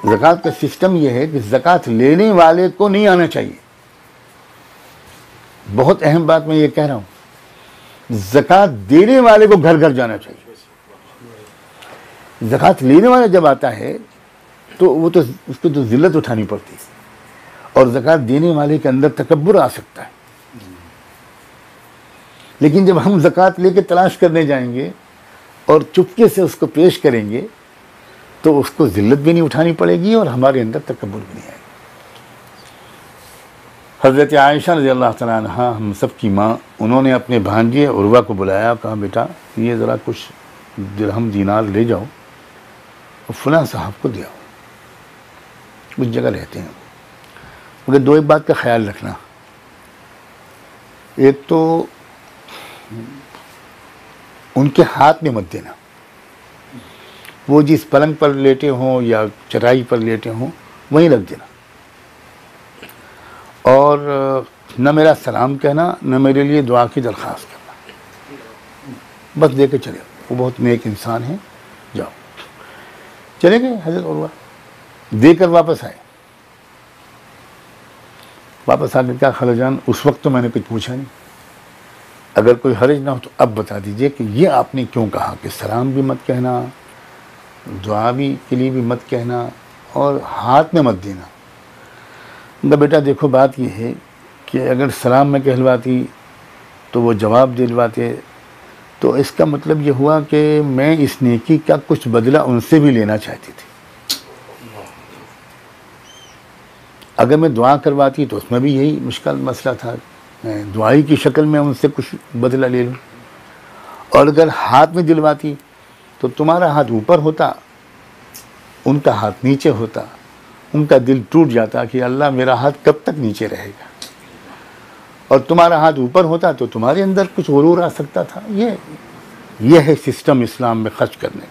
ज़कात का सिस्टम यह है कि ज़कात लेने वाले को नहीं आना चाहिए। बहुत अहम बात मैं ये कह रहा हूँ, ज़कात देने वाले को घर घर जाना चाहिए। ज़कात लेने वाला जब आता है तो वो तो उसको तो ज़िल्लत उठानी पड़ती है, और ज़कात देने वाले के अंदर तकब्बुर आ सकता है। लेकिन जब हम ज़कात लेके तलाश करने जाएंगे और चुपके से उसको पेश करेंगे तो उसको ज़िल्लत भी नहीं उठानी पड़ेगी और हमारे अंदर तकब्बुर भी नहीं आएगी। हज़रत आयशा रज़ी अल्लाह तआला अन्हा, हम सब की माँ, उन्होंने अपने भांजे उर्वा को बुलाया, कहा बेटा ये ज़रा कुछ दिरहम दीनार ले जाओ और फलां साहब को दे आओ, उस जगह रहते हैं। मगर दो एक बात का ख्याल रखना, एक तो उनके हाथ में मत देना, वो जिस पलंग पर लेटे हों या चटाई पर लेटे हों वहीं रख देना, और न मेरा सलाम कहना न मेरे लिए दुआ की दरख्वास्त करना, बस दे के चले। वो बहुत नेक इंसान हैं, जाओ। चले गए हज़रत उर्वा, देकर वापस आए। वापस आकर क्या खालाजान, उस वक्त तो मैंने कुछ पूछा नहीं, अगर कोई हर्ज ना हो तो अब बता दीजिए कि ये आपने क्यों कहा कि सलाम भी मत कहना, दुआ भी के लिए भी मत कहना और हाथ में मत देना। तो बेटा देखो बात ये है कि अगर सलाम में कहलवाती तो वो जवाब दिलवाते, तो इसका मतलब ये हुआ कि मैं इस नेकी का कुछ बदला उनसे भी लेना चाहती थी। अगर मैं दुआ करवाती तो उसमें भी यही मुश्किल मसला था, मैं दुआई की शक्ल में उनसे कुछ बदला ले लूँ। और अगर हाथ में दिलवाती तो तुम्हारा हाथ ऊपर होता, उनका हाथ नीचे होता, उनका दिल टूट जाता कि अल्लाह मेरा हाथ कब तक नीचे रहेगा, और तुम्हारा हाथ ऊपर होता तो तुम्हारे अंदर कुछ गुरूर आ सकता था। ये है सिस्टम इस्लाम में खर्च करने